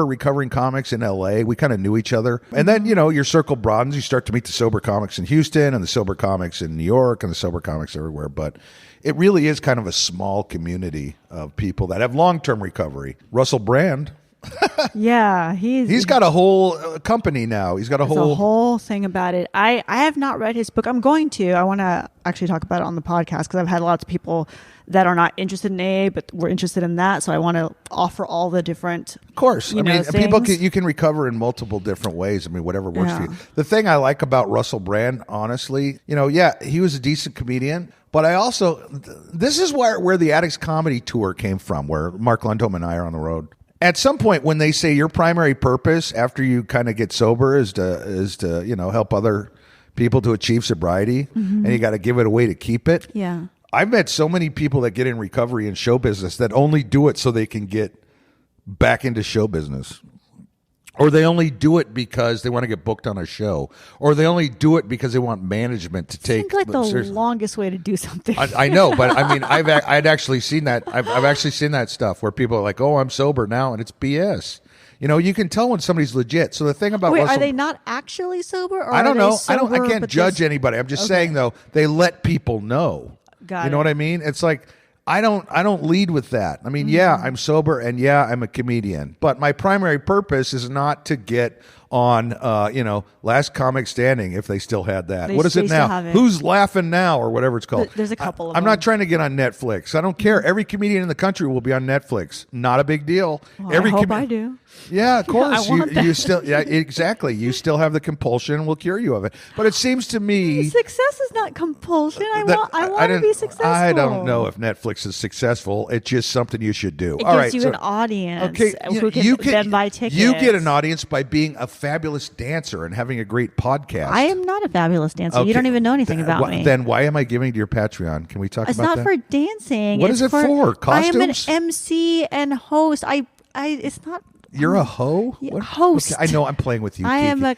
recovering comics in LA, we kind of knew each other. And then, you know, your circle broadens. You start to meet the sober comics in Houston and the sober comics in New York and the sober comics everywhere. But it really is kind of a small community of people that have long-term recovery. Russell Brand. Yeah, he's got a whole company now. He's got a whole thing about it. I have not read his book. I'm going to. I want to actually talk about it on the podcast because I've had lots of people that are not interested in AA, but we're interested in that. So I want to offer all the different. Of course, I mean, you can recover in multiple different ways. I mean, whatever works for you. The thing I like about Russell Brand, honestly, you know, yeah, he was a decent comedian. But I also, this is where the Addicts Comedy Tour came from, where Mark Lundholm and I are on the road. At some point, when they say your primary purpose after you kind of get sober is to you know, help other people to achieve sobriety, and you got to give it away to keep it. Yeah, I've met so many people that get in recovery in show business that only do it so they can get back into show business. Or they only do it because they want to get booked on a show. Or they only do it because they want management to take. Seems like the longest way to do something. I know, but I mean, I'd actually seen that. I've actually seen that stuff where people are like, "Oh, I'm sober now," and it's BS. You know, you can tell when somebody's legit. So the thing about are they not actually sober? Or I don't know. Sober, I can't judge anybody. I'm just saying though, they let people know. You know what I mean? It's like. I don't lead with that. I mean, yeah, I'm sober and yeah, I'm a comedian. But my primary purpose is not to get on, Last Comic Standing, if they still had that. What is it now? Who's Laughing Now or whatever it's called. There's a couple of them. I'm not trying to get on Netflix. I don't care. Every comedian in the country will be on Netflix. Not a big deal. Well, I hope I do. Yeah, of course. I want that. You still, yeah, exactly. You still have the compulsion. We'll cure you of it. But it seems to me success is not compulsion. I want to be successful. I don't know if Netflix is successful. It's just something you should do. It gives you an audience. Okay, who can then buy tickets. You get an audience by being a fabulous dancer and having a great podcast. I am not a fabulous dancer. Okay. You don't even know anything about me. Then why am I giving to your Patreon? Can we talk about that? It's not for dancing. What is it for? Costumes? I am an MC and host. It's not. You're a hoe? Yeah, host. Okay, I know I'm playing with you, I Kiki. am a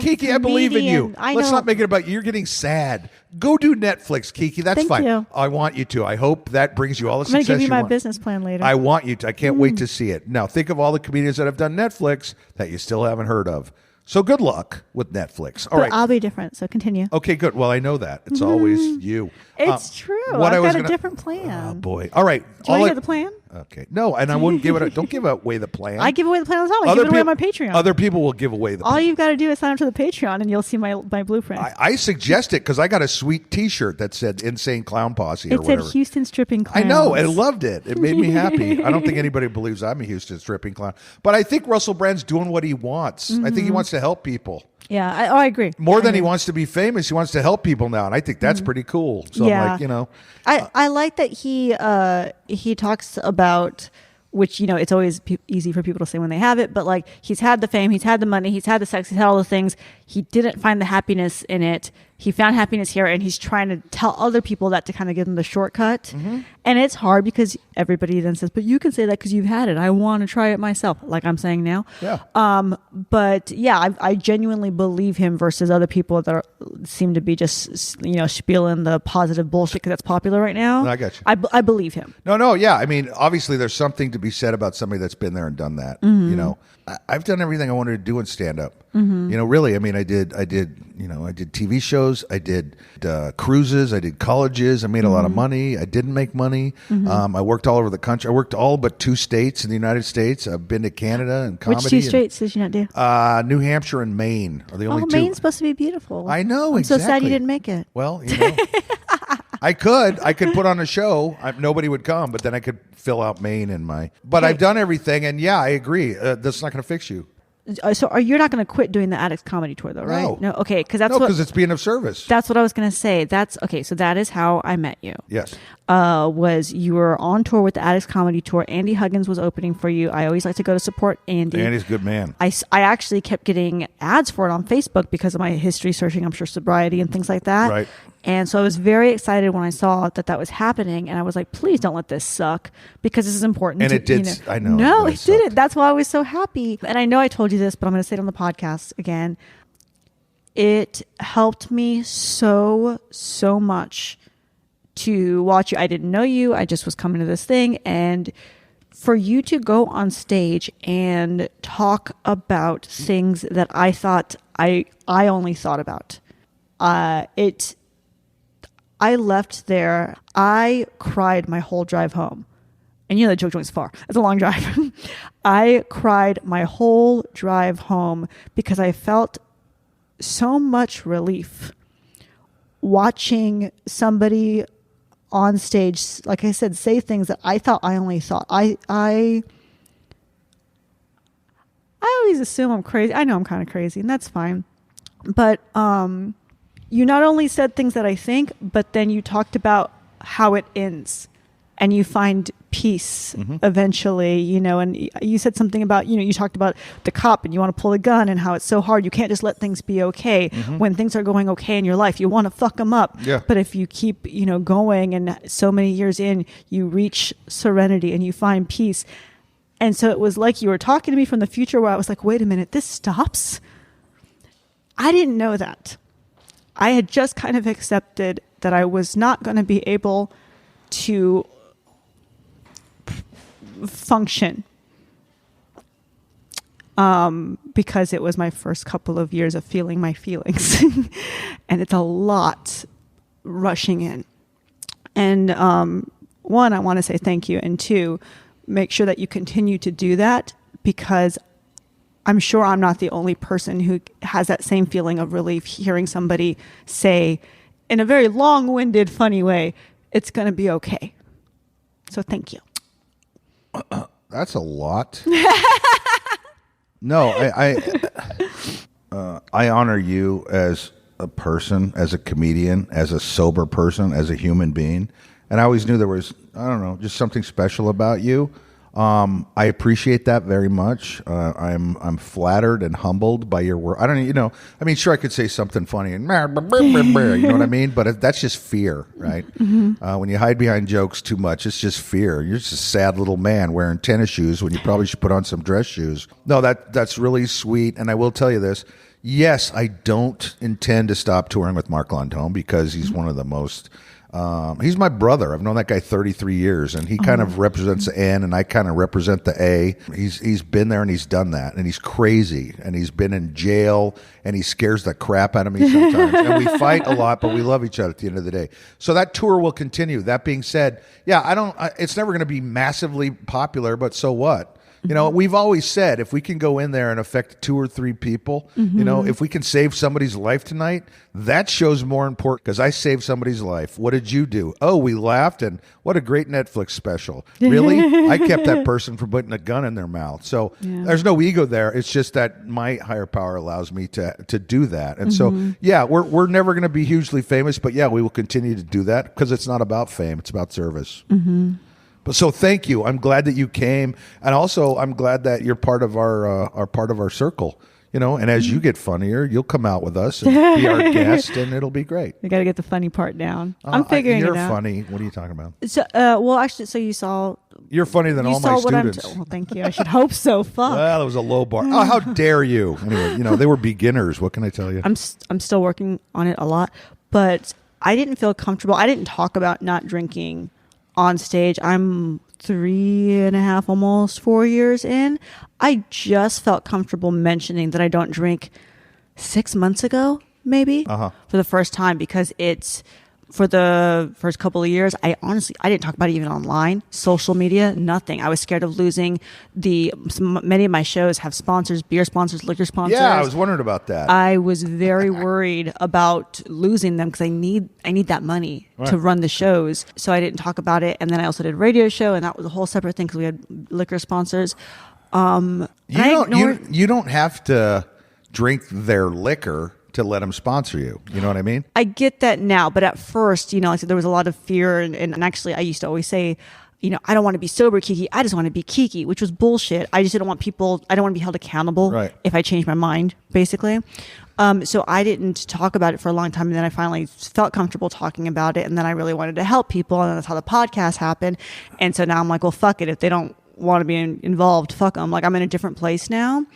Kiki, I believe in you. Let's not make it about you. You're getting sad. Go do Netflix, Kiki. That's fine. You. I want you to. I hope that brings you all the success you want. I'm going to give you my business plan later. I want you to. I can't wait to see it. Now, think of all the comedians that have done Netflix that you still haven't heard of. So good luck with Netflix. All right. I'll be different, so continue. Okay, good. Well, I know that. It's always you. It's true. I've got a different plan. Oh, boy. All right. Do you want to hear the plan? Okay. No, and I wouldn't give it. Don't give away the plan. I give away the plan all the time. I give it away on my Patreon. Other people will give away the plan. All you've got to do is sign up to the Patreon, and you'll see my blueprint. I suggest it because I got a sweet T-shirt that said "Insane Clown Posse" or whatever. It said "Houston Stripping Clown." I know. I loved it. It made me happy. I don't think anybody believes I'm a Houston stripping clown, but I think Russell Brand's doing what he wants. I think he wants to help people. Yeah, I agree. More than he wants to be famous, he wants to help people now, and I think that's pretty cool. So I'm like, I like that he talks about, which, it's always easy for people to say when they have it, but like he's had the fame, he's had the money, he's had the sex, he's had all the things. He didn't find the happiness in it. He found happiness here, and he's trying to tell other people that to kind of give them the shortcut. And it's hard because everybody then says, but you can say that because you've had it. I want to try it myself, like I'm saying now. Yeah. But yeah, I genuinely believe him versus other people that seem to be just, spieling the positive bullshit because that's popular right now. I got you. I believe him. No, yeah. I mean, obviously there's something to be said about somebody that's been there and done that. I've done everything I wanted to do in stand-up. Really. I mean, I did TV shows. I did cruises. I did colleges. I made a lot of money. I didn't make money. I worked all over the country. I worked all but 2 states in the United States. I've been to Canada and comedy. Which 2 states did you not do? New Hampshire and Maine are the only 2. Maine's supposed to be beautiful. I know, I'm so sad you didn't make it. Well, I could put on a show. Nobody would come, but then I could fill out Maine in my. But I've done everything, and yeah, I agree. That's not going to fix you. So you're not going to quit doing the Addicts Comedy Tour, though, right? No. Okay, because because it's being of service. That's what I was going to say. That's okay. So that is how I met you. Yes. Was you were on tour with the Addicts Comedy Tour. Andy Huggins was opening for you. I always like to go to support Andy. Andy's a good man. I actually kept getting ads for it on Facebook because of my history searching, I'm sure, sobriety and things like that. Right. And so I was very excited when I saw that was happening, and I was like, please don't let this suck because this is important. And it did. I know. No, it didn't. That's why I was so happy. And I know I told you this, but I'm going to say it on the podcast again. It helped me so much to watch you. I didn't know you. I just was coming to this thing, and for you to go on stage and talk about things that I thought I only thought about. I left there. I cried my whole drive home. And the joke joint's far. It's a long drive. I cried my whole drive home because I felt so much relief watching somebody on stage, like I said, say things that I thought I only thought. I always assume I'm crazy. I know I'm kind of crazy, and that's fine. But you not only said things that I think, but then you talked about how it ends and you find peace eventually, and you said something about, you talked about the cop and you want to pull a gun and how it's so hard. You can't just let things be okay. When things are going okay in your life, you want to fuck them up. Yeah. But if you keep, going and so many years in, you reach serenity and you find peace. And so it was like you were talking to me from the future where I was like, wait a minute, this stops? I didn't know that. I had just kind of accepted that I was not going to be able to function because it was my first couple of years of feeling my feelings. And it's a lot rushing in. And one, I want to say thank you. And two, make sure that you continue to do that, because I'm sure I'm not the only person who has that same feeling of relief hearing somebody say in a very long-winded, funny way, it's going to be okay. So thank you. That's a lot. No, I honor you as a person, as a comedian, as a sober person, as a human being. And I always knew there was, I don't know, just something special about you. I appreciate that very much. I'm flattered and humbled by your work. I don't, I mean, sure, I could say something funny and you know what I mean? But that's just fear, right? Mm-hmm. When you hide behind jokes too much, it's just fear. You're just a sad little man wearing tennis shoes when you probably should put on some dress shoes. No, that's really sweet. And I will tell you this. Yes, I don't intend to stop touring with Mark London because he's one of the most... he's my brother. I've known that guy 33 years, and he kind of represents the N, and I kind of represent the A. He's been there and he's done that, and he's crazy, and he's been in jail, and he scares the crap out of me sometimes. And we fight a lot, but we love each other at the end of the day. So that tour will continue. That being said, yeah, it's never going to be massively popular, but so what? We've always said if we can go in there and affect 2 or 3 people, if we can save somebody's life tonight, that show's more important because I saved somebody's life. What did you do? Oh, we laughed, and what a great Netflix special. Really? I kept that person from putting a gun in their mouth. So there's no ego there. It's just that my higher power allows me to do that. And so, we're never going to be hugely famous, but we will continue to do that because it's not about fame. It's about service. Mm-hmm. But so thank you. I'm glad that you came, and also I'm glad that you're part of our circle. And as you get funnier, you'll come out with us and be our guest, and it'll be great. We got to get the funny part down. I'm figuring it out. You're funny. What are you talking about? So, actually, so you saw. You're funnier than all my students. Well, thank you. I should hope so. Fuck. Well, it was a low bar. Oh, how dare you? Anyway, they were beginners. What can I tell you? I'm still working on it a lot, but I didn't feel comfortable. I didn't talk about not drinking on stage. I'm 3.5, almost 4 years in. I just felt comfortable mentioning that I don't drink 6 months ago, maybe, for the first time, because it's for the first couple of years. I didn't talk about it even online, social media, nothing. I was scared of losing many of my shows have sponsors, beer sponsors, liquor sponsors. Yeah, I was wondering about that. I was very worried about losing them because I need that money to run the shows. So I didn't talk about it. And then I also did a radio show, and that was a whole separate thing because we had liquor sponsors. You don't have to drink their liquor to let them sponsor you. You know what I mean? I get that now, but at first, like I said, there was a lot of fear, and actually I used to always say, I don't want to be sober KiKi, I just want to be KiKi, which was bullshit. I just didn't want I don't want to be held accountable if I change my mind, basically. So I didn't talk about it for a long time, and then I finally felt comfortable talking about it, and then I really wanted to help people, and that's how the podcast happened. And so now I'm like, well, fuck it. If they don't want to be involved, fuck them. Like, I'm in a different place now.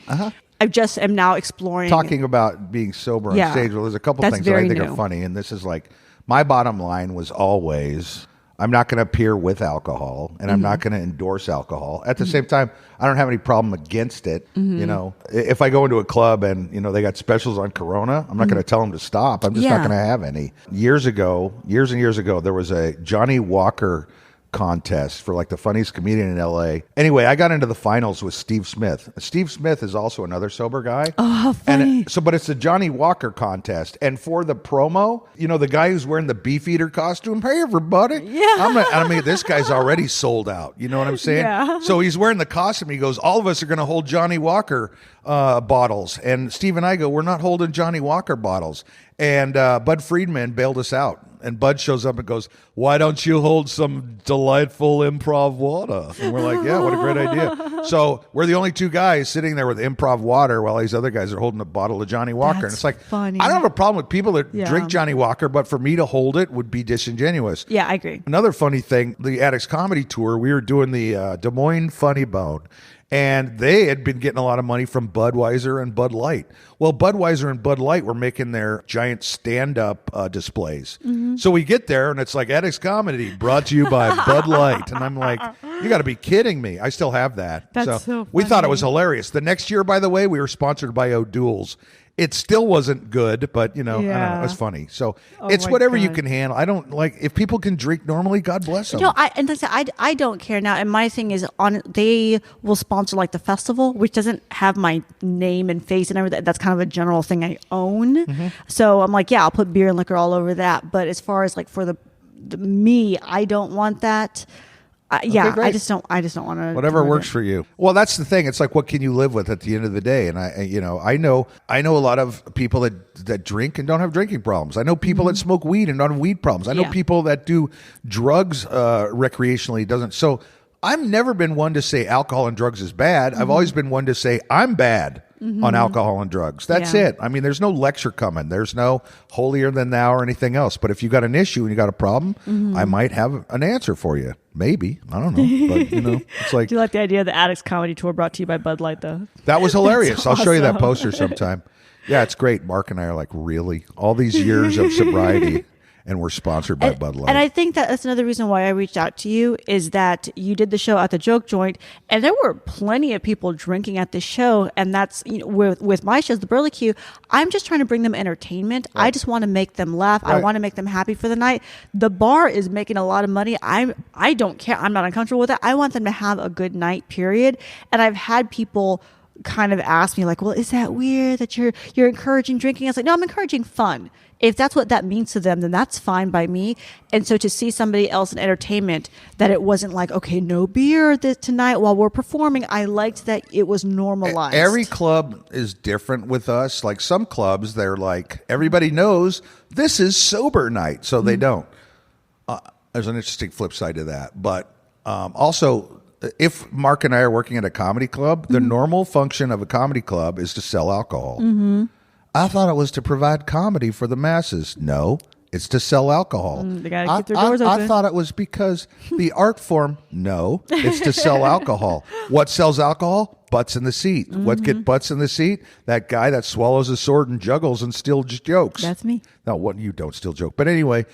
I just am now exploring. Talking about being sober on stage. Well, there's a couple things that I think are funny. And this is like, my bottom line was always, I'm not going to appear with alcohol, and I'm not going to endorse alcohol. At the same time, I don't have any problem against it. If I go into a club and, they got specials on Corona, I'm not going to tell them to stop. I'm just not going to have any. Years and years ago, there was a Johnny Walker contest for like the funniest comedian in LA. Anyway, I got into the finals with Steve Smith. Steve Smith is also another sober guy. Oh, funny. But it's a Johnny Walker contest. And for the promo, the guy who's wearing the Beefeater costume, hey everybody. Yeah. This guy's already sold out. You know what I'm saying? Yeah. So he's wearing the costume. He goes, all of us are going to hold Johnny Walker bottles. And Steve and I go, we're not holding Johnny Walker bottles. And Bud Friedman bailed us out. And Bud shows up and goes, why don't you hold some delightful improv water? And we're like, yeah, what a great idea. So we're the only 2 guys sitting there with improv water while these other guys are holding a bottle of Johnny Walker. And it's like, funny. I don't have a problem with people that drink Johnny Walker, but for me to hold it would be disingenuous. Yeah, I agree. Another funny thing, the Addicts Comedy Tour, we were doing the Des Moines Funny Bone. And they had been getting a lot of money from Budweiser and Bud Light. Well, Budweiser and Bud Light were making their giant stand-up displays. So we get there, and it's like Addicts Comedy, brought to you by Bud Light. And I'm like, you got to be kidding me. I still have that. That's so we thought it funny. was hilarious. The next year, by the way, we were sponsored by O'Doul's. It still wasn't good, but, I don't know, it was funny. So it's my whatever you God. can handle. I don't like, if people can drink normally, God bless them. No, I don't care now. And my thing is, they will sponsor like the festival, which doesn't have my name and face and everything. That's kind of a general thing I own. So I'm like, yeah, I'll put beer and liquor all over that. But as far as like for the me, I don't want that. Yeah, great. I just don't want to. Whatever works for you. Well, that's the thing. It's like, what can you live with at the end of the day? And I know a lot of people that drink and don't have drinking problems. I know people that smoke weed and don't have weed problems. I know people that do drugs recreationally doesn't. So I've never been one to say alcohol and drugs is bad. I've always been one to say I'm bad on alcohol and drugs. That's it. I mean, there's no lecture coming. There's no holier than thou or anything else. But if you got an issue and you got a problem, I might have an answer for you. Maybe. I don't know. But, it's like. Do you like the idea of the Addicts Comedy Tour brought to you by Bud Light, though? That was hilarious. I'll show you that awesome. poster sometime. Yeah, it's great. Mark and I are like, really? All these years of sobriety, and we're sponsored by Bud Light. And I think that's another reason why I reached out to you is that you did the show at the Joke Joint, and there were plenty of people drinking at the show. And that's with my shows, the Burlesque, I'm just trying to bring them entertainment. I just want to make them laugh. I want to make them happy for the night. The bar is making a lot of money. I don't care. I'm not uncomfortable with it. I want them to have a good night, period. And I've had people kind of ask me like, well, is that weird that you're encouraging drinking? I was like, no, I'm encouraging fun. If that's what that means to them, then that's fine by me. And so to see somebody else in entertainment, that it wasn't like, okay, no beer tonight while we're performing. I liked that it was normalized. Every club is different with us. Like some clubs, they're like, everybody knows this is sober night, so they don't. There's an interesting flip side to that. But also, if Mark and I are working at a comedy club, the normal function of a comedy club is to sell alcohol. I thought it was to provide comedy for the masses. No, it's to sell alcohol. They gotta keep their doors open. I thought it was because the art form. No, it's to sell alcohol. What sells alcohol? Butts in the seat. What get butts in the seat? That guy that swallows a sword and juggles and steals jokes. That's me. No, what you don't still joke. But anyway,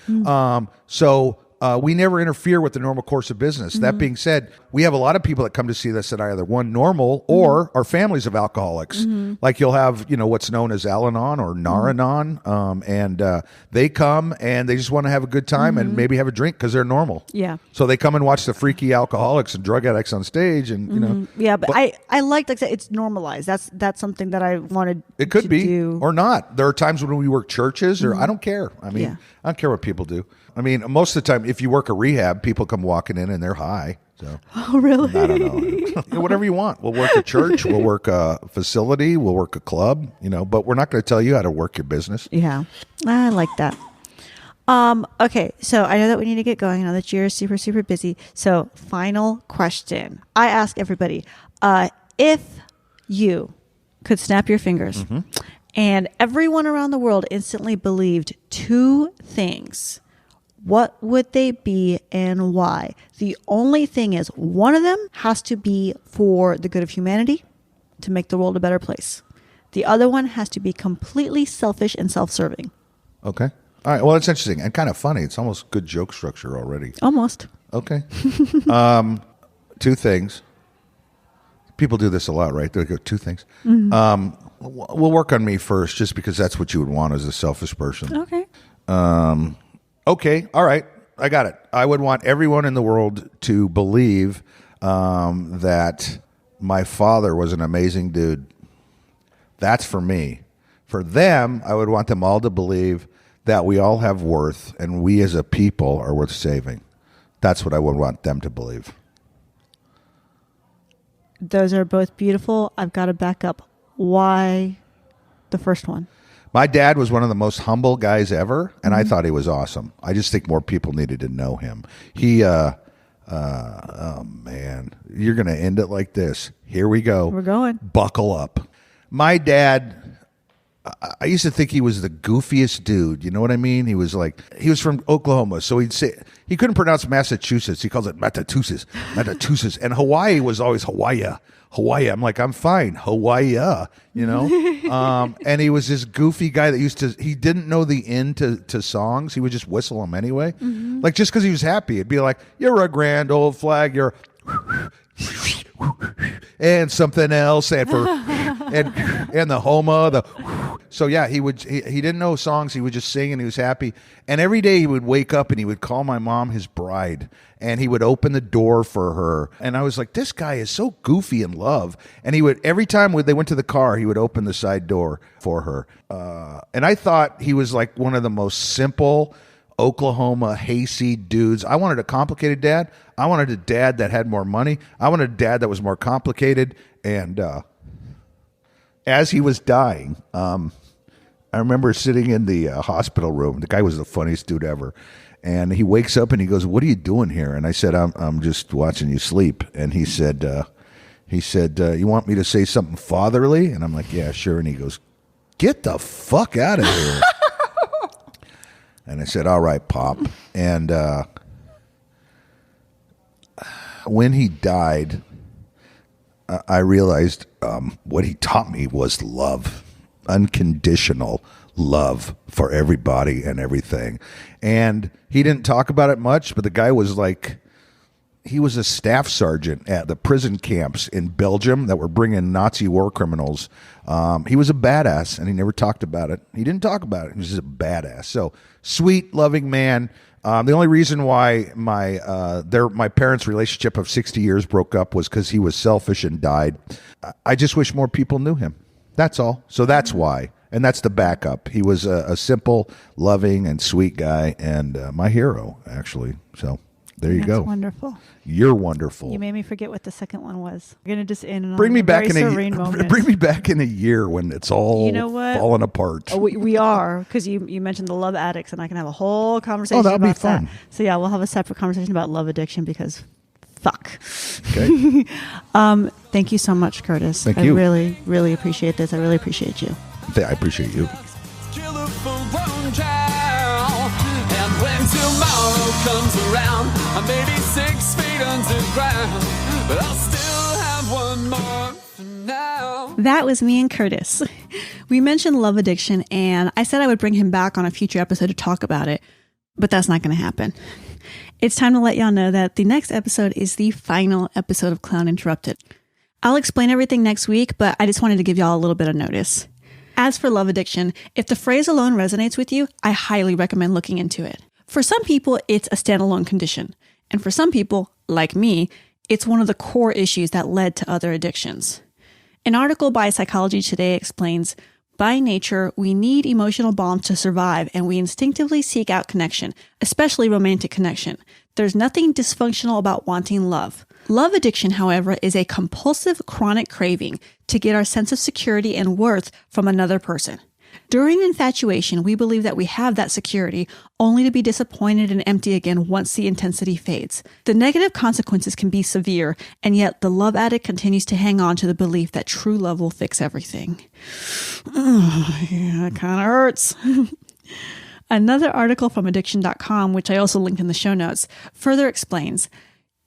so we never interfere with the normal course of business. That being said, we have a lot of people that come to see us that are either one, normal, or are families of alcoholics. Like you'll have, what's known as Al-Anon or Nar-Anon, and they come and they just want to have a good time and maybe have a drink because they're normal. Yeah. So they come and watch the freaky alcoholics and drug addicts on stage, and Yeah, but I like that it's normalized. That's something that I wanted. It could to be do. or not. There are times when we work churches, or I don't care. I mean, I don't care what people do. I mean, most of the time, if you work a rehab, people come walking in and they're high. So, Oh, really? I don't know. Whatever you want. We'll work a church. We'll work a facility. We'll work a club. But we're not going to tell you how to work your business. Yeah, I like that. Okay, so I know that we need to get going. I know that you're super, super busy. So, final question. I ask everybody, if you could snap your fingers and everyone around the world instantly believed two things, what would they be and why? The only thing is one of them has to be for the good of humanity, to make the world a better place. The other one has to be completely selfish and self-serving. Okay. All right. Well, it's interesting and kind of funny. It's almost good joke structure already. Almost. Okay. Two things. People do this a lot, right? They go, two things. We'll work on me first, just because that's what you would want as a selfish person. Okay. Okay. All right. I got it. I would want everyone in the world to believe that my father was an amazing dude. That's for me. For them, I would want them all to believe that we all have worth and we as a people are worth saving. That's what I would want them to believe. Those are both beautiful. I've got to back up. Why the first one? My dad was one of the most humble guys ever, and I thought he was awesome. I just think more people needed to know him. He, oh man, you're going to end it like this. Here we go. We're going. Buckle up. My dad I used to think he was the goofiest dude. You know what I mean? He was from Oklahoma, so he couldn't pronounce Massachusetts. He calls it Massachusetts. And Hawaii was always Hawaii. I'm like, I'm fine, Hawaii, you know? And he was this goofy guy that he didn't know the end to songs. He would just whistle them anyway. Mm-hmm. Like, just because he was happy. It'd be like, you're a grand old flag, you're... and something else, and the Homa, so yeah, he didn't know songs. He would just sing, and he was happy. And every day he would wake up and he would call my mom his bride, and he would open the door for her. And I was like, this guy is so goofy in love. And he would, every time they went to the car, he would open the side door for her. And I thought he was like one of the most simple Oklahoma hayseed dudes. I wanted a complicated dad. I wanted a dad that had more money. I wanted a dad that was more complicated. And as he was dying, I remember sitting in the hospital room. The guy was the funniest dude ever. And he wakes up and he goes, "What are you doing here?" And I said, I'm just watching you sleep. And he said, "You want me to say something fatherly?" And I'm like, "Yeah, sure." And he goes, "Get the fuck out of here." And I said, "All right, Pop." And when he died, I realized what he taught me was love, unconditional love for everybody and everything. And he didn't talk about it much, but the guy was like, he was a staff sergeant at the prison camps in Belgium that were bringing Nazi war criminals. He was a badass, and he never talked about it. He didn't talk about it. He was just a badass. So sweet, loving man. The only reason why my parents' relationship of 60 years broke up was because he was selfish and died. I just wish more people knew him. That's all. So that's why. And that's the backup. He was a simple, loving, and sweet guy, and my hero, actually. So there you go. Wonderful. You're wonderful. You made me forget what the second one was. We're gonna just end on bring me a back very in serene moment. Bring me back in a year when it's all falling apart. Oh, we are, because you mentioned the love addicts, and I can have a whole conversation that'll about be fun. that. So yeah, we'll have a separate conversation about love addiction because fuck. Okay. Thank you so much, Kurtis. Thank you. I really, really appreciate this. I really appreciate you. I appreciate you. Killer for one child. And when tomorrow comes around, I may be 6 feet underground, but I'll still have one more for now. That was me and Kurtis. We mentioned love addiction, and I said I would bring him back on a future episode to talk about it, but that's not going to happen. It's time to let y'all know that the next episode is the final episode of Clown Interrupted. I'll explain everything next week, but I just wanted to give y'all a little bit of notice. As for love addiction, if the phrase alone resonates with you, I highly recommend looking into it. For some people, it's a standalone condition. And for some people, like me, it's one of the core issues that led to other addictions. An article by Psychology Today explains, by nature, we need emotional bonds to survive, and we instinctively seek out connection, especially romantic connection. There's nothing dysfunctional about wanting love. Love addiction, however, is a compulsive, chronic craving to get our sense of security and worth from another person. During infatuation, we believe that we have that security, only to be disappointed and empty again once the intensity fades. The negative consequences can be severe, and yet the love addict continues to hang on to the belief that true love will fix everything. Yeah, it kind of hurts. Another article from addiction.com, which I also linked in the show notes, further explains,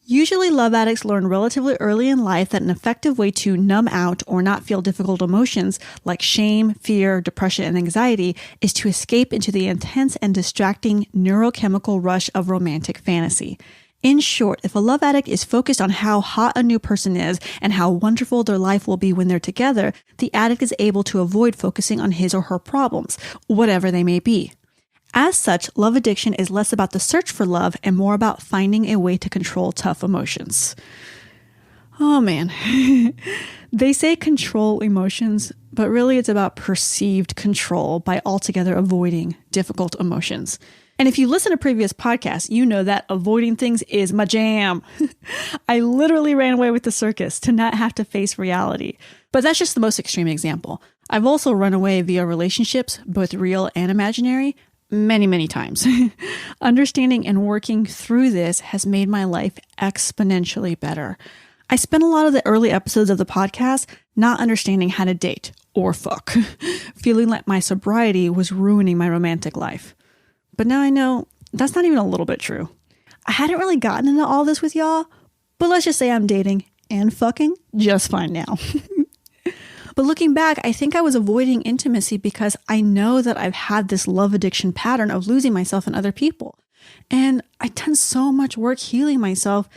usually love addicts learn relatively early in life that an effective way to numb out or not feel difficult emotions like shame, fear, depression, and anxiety is to escape into the intense and distracting neurochemical rush of romantic fantasy. In short, if a love addict is focused on how hot a new person is and how wonderful their life will be when they're together, the addict is able to avoid focusing on his or her problems, whatever they may be. As such, love addiction is less about the search for love and more about finding a way to control tough emotions. Oh man. They say control emotions, but really it's about perceived control by altogether avoiding difficult emotions. And if you listen to previous podcasts, you know that avoiding things is my jam. I literally ran away with the circus to not have to face reality. But that's just the most extreme example. I've also run away via relationships, both real and imaginary, many, many times. Understanding and working through this has made my life exponentially better. I spent a lot of the early episodes of the podcast not understanding how to date or fuck, feeling like my sobriety was ruining my romantic life. But now I know that's not even a little bit true. I hadn't really gotten into all this with y'all, but let's just say I'm dating and fucking just fine now. But looking back, I think I was avoiding intimacy because I know that I've had this love addiction pattern of losing myself in other people. And I'd done so much work healing myself,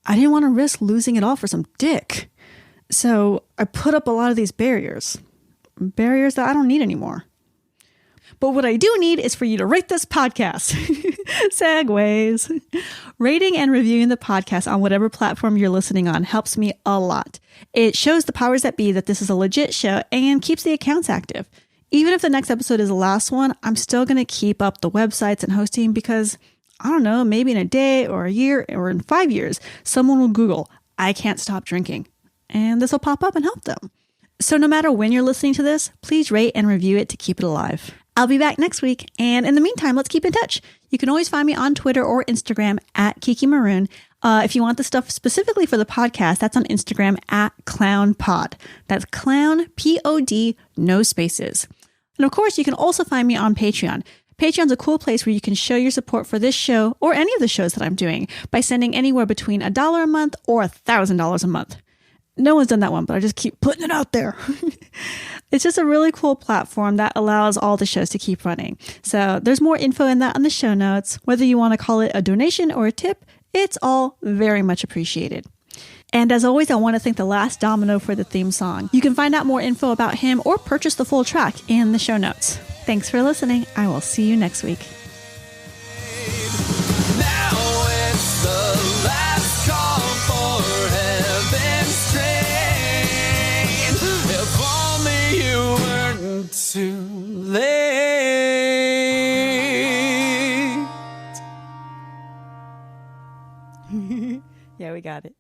I didn't want to risk losing it all for some dick. So I put up a lot of these barriers that I don't need anymore. But what I do need is for you to rate this podcast. Segues. Rating and reviewing the podcast on whatever platform you're listening on helps me a lot. It shows the powers that be that this is a legit show and keeps the accounts active. Even if the next episode is the last one, I'm still going to keep up the websites and hosting because, I don't know, maybe in a day or a year or in 5 years, someone will Google, "I can't stop drinking." And this will pop up and help them. So no matter when you're listening to this, please rate and review it to keep it alive. I'll be back next week. And in the meantime, let's keep in touch. You can always find me on Twitter or Instagram at KiKi Maroon. If you want the stuff specifically for the podcast, that's on Instagram at ClownPod. That's Clown, P-O-D, no spaces. And of course, you can also find me on Patreon. Patreon's a cool place where you can show your support for this show or any of the shows that I'm doing by sending anywhere between $1 a month or $1,000 a month. No one's done that one, but I just keep putting it out there. It's just a really cool platform that allows all the shows to keep running. So there's more info in that on the show notes. Whether you want to call it a donation or a tip, it's all very much appreciated. And as always, I want to thank the last domino for the theme song. You can find out more info about him or purchase the full track in the show notes. Thanks for listening. I will see you next week. Now it's the last call for heaven's train. If only you weren't too late. Yeah, we got it.